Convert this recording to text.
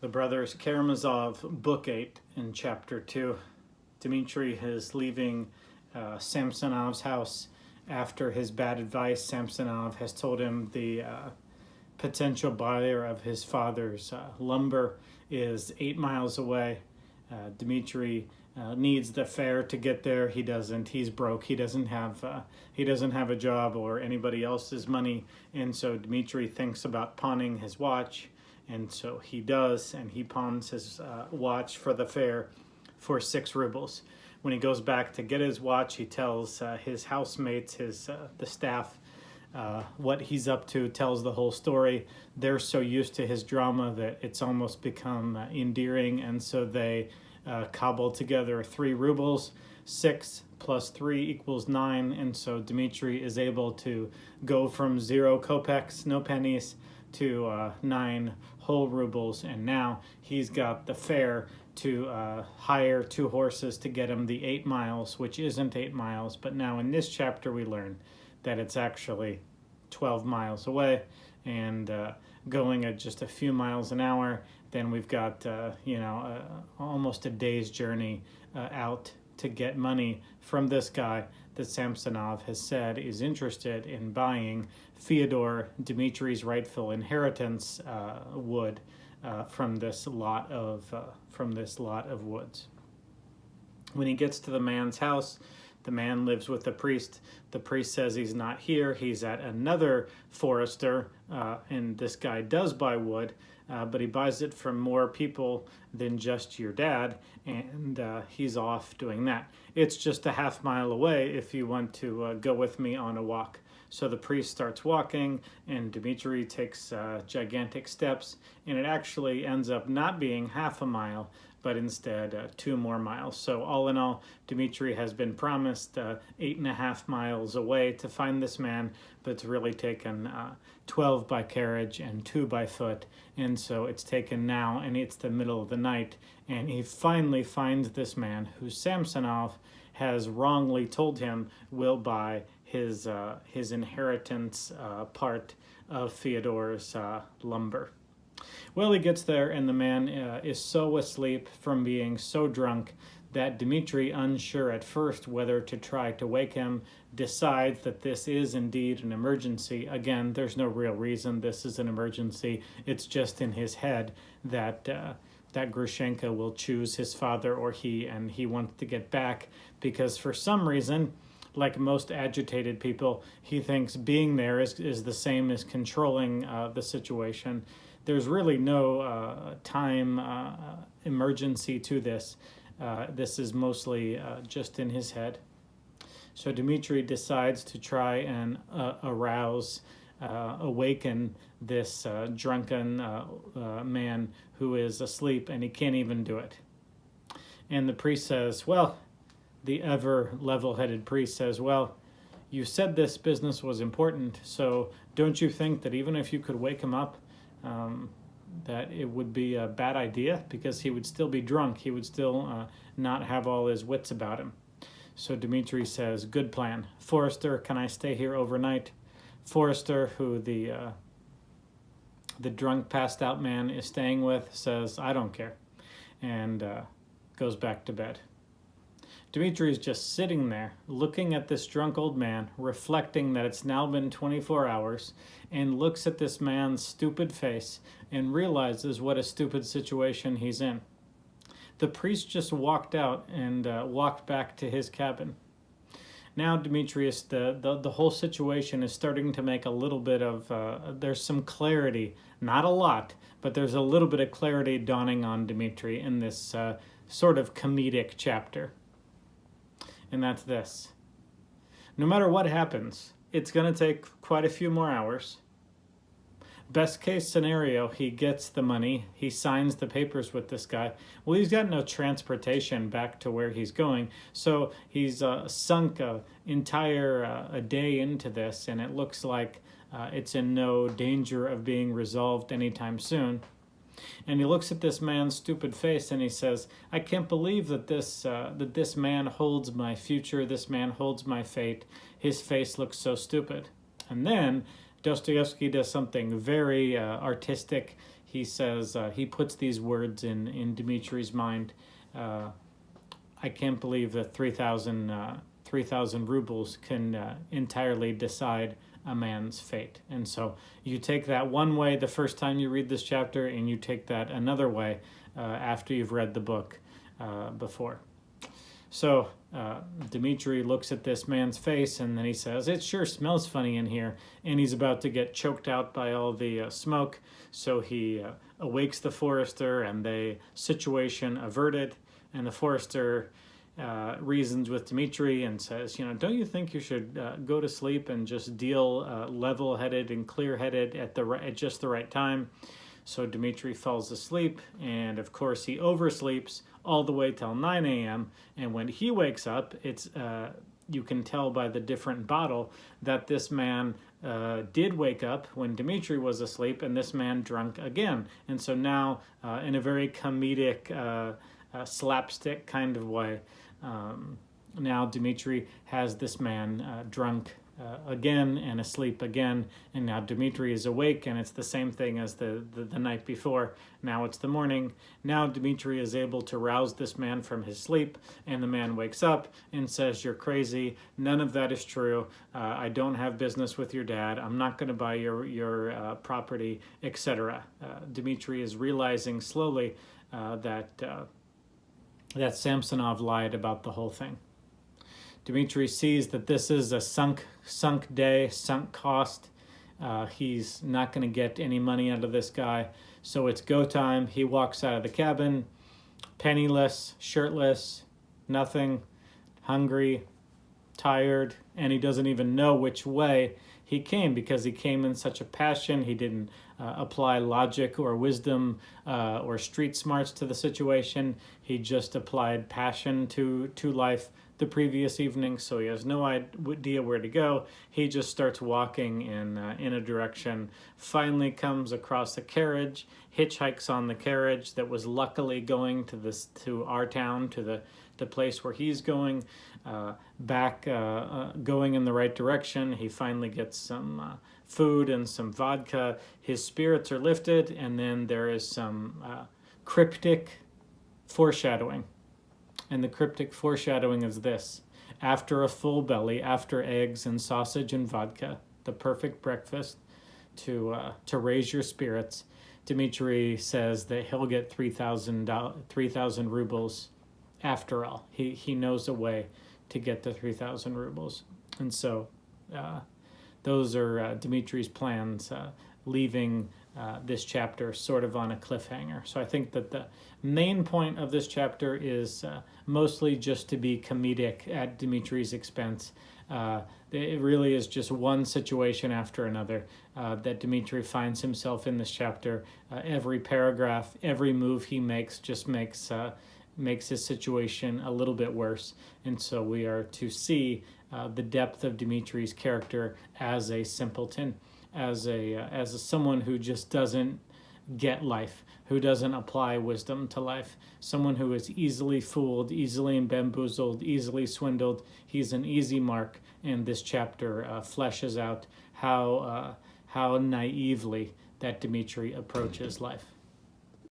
The brothers Karamazov, Book 8 in Chapter 2. Dmitri is leaving Samsonov's house after his bad advice. Samsonov has told him the potential buyer of his father's lumber is 8 miles away. Dmitri needs the fare to get there. He doesn't. He's broke. He doesn't have a job or anybody else's money, and so Dmitri thinks about pawning his watch. And so he does, and he pawns his watch for the fare for 6 rubles. When he goes back to get his watch, he tells his housemates, the staff, what he's up to, tells the whole story. They're so used to his drama that it's almost become endearing, and so they cobble together 3 rubles. 6 plus 3 equals 9, and so Dmitri is able to go from 0 kopecks, no pennies, to 9 whole rubles, and now he's got the fare to hire 2 horses to get him the 8 miles, which isn't 8 miles, but now in this chapter we learn that it's actually 12 miles away, and going at just a few miles an hour. Then we've got almost a day's journey out to get money from this guy that Samsonov has said is interested in buying Fyodor Dmitri's rightful inheritance wood from this lot of woods. When he gets to the man's house, the man lives with the priest. The priest says he's not here. He's at another forester, and this guy does buy wood, but he buys it from more people than just your dad, and he's off doing that. It's just a half mile away if you want to go with me on a walk. So the priest starts walking, and Dmitri takes gigantic steps, and it actually ends up not being half a mile, but instead 2 more miles. So all in all, Dmitri has been promised 8.5 miles away to find this man, but it's really taken 12 by carriage and 2 by foot. And so it's taken now, and it's the middle of the night, and he finally finds this man who Samsonov has wrongly told him will buy his inheritance part of Fyodor's lumber. Well, he gets there, and the man is so asleep from being so drunk that Dmitri, unsure at first whether to try to wake him, decides that this is indeed an emergency. Again, there's no real reason this is an emergency. It's just in his head that Grushenka will choose his father or he, and he wants to get back because for some reason, like most agitated people, he thinks being there is the same as controlling the situation. There's really no time emergency to this. This is mostly just in his head. So Dmitri decides to try and awaken this drunken man who is asleep, and he can't even do it. And the priest says, the ever level-headed priest says, you said this business was important, so don't you think that even if you could wake him up, that it would be a bad idea because he would still be drunk. He would still not have all his wits about him. So Dmitri says, good plan. Forester, can I stay here overnight? Forester, who the drunk passed out man is staying with, says, I don't care, and goes back to bed. Dmitri is just sitting there, looking at this drunk old man, reflecting that it's now been 24 hours, and looks at this man's stupid face and realizes what a stupid situation he's in. The priest just walked out and walked back to his cabin. Now Demetrius, the whole situation is starting to make a little bit of, there's some clarity, not a lot, but there's a little bit of clarity dawning on Dmitri in this sort of comedic chapter. And that's this. No matter what happens, it's going to take quite a few more hours. Best case scenario, he gets the money. He signs the papers with this guy. Well, he's got no transportation back to where he's going. So he's sunk an entire a day into this, and it looks like it's in no danger of being resolved anytime soon. And he looks at this man's stupid face and he says, I can't believe that this man holds my future, this man holds my fate. His face looks so stupid. And then Dostoevsky does something very artistic. He says, he puts these words in Dmitri's mind. I can't believe that 3,000 rubles can entirely decide a man's fate. And so you take that one way the first time you read this chapter, and you take that another way after you've read the book before. So Dmitri looks at this man's face, and then he says, "It sure smells funny in here." And he's about to get choked out by all the smoke. So he awakes the forester, and the situation averted. And the forester reasons with Dmitri and says, don't you think you should go to sleep and just deal level-headed and clear-headed at just the right time? So Dmitri falls asleep, and of course he oversleeps all the way till 9 a.m. And when he wakes up, it's you can tell by the different bottle that this man did wake up when Dmitri was asleep, and this man drunk again. And so now, in a very comedic, slapstick kind of way, now Dmitri has this man drunk again and asleep again, and now Dmitri is awake, and it's the same thing as the night before. Now it's the morning. Now Dmitri is able to rouse this man from his sleep, and the man wakes up and says, "You're crazy. None of that is true. I don't have business with your dad. I'm not going to buy your property," etc. Dmitri is realizing slowly that Samsonov lied about the whole thing. Dmitri sees that this is a sunk day, sunk cost. He's not going to get any money out of this guy. So it's go time. He walks out of the cabin, penniless, shirtless, nothing, hungry, tired, and he doesn't even know which way he came because he came in such a passion. He didn't apply logic or wisdom or street smarts to the situation. He just applied passion to life the previous evening, so he has no idea where to go. He just starts walking in a direction, finally comes across a carriage, hitchhikes on the carriage that was luckily going to our town, to the place where he's going, going in the right direction. He finally gets some food and some vodka. His spirits are lifted, and then there is some cryptic foreshadowing. And the cryptic foreshadowing is this: after a full belly, after eggs and sausage and vodka, the perfect breakfast to raise your spirits, Dmitri says that he'll get 3,000 rubles after all. He knows a way to get the 3,000 rubles. And so those are Dmitri's plans, leaving this chapter sort of on a cliffhanger. So I think that the main point of this chapter is mostly just to be comedic at Dmitri's expense. It really is just one situation after another that Dmitri finds himself in this chapter. Every paragraph, every move he makes just makes his situation a little bit worse. And so we are to see the depth of Dmitri's character as a simpleton, as someone who just doesn't get life, who doesn't apply wisdom to life, someone who is easily fooled, easily bamboozled, easily swindled. He's an easy mark, and this chapter fleshes out how naively that Dmitri approaches life.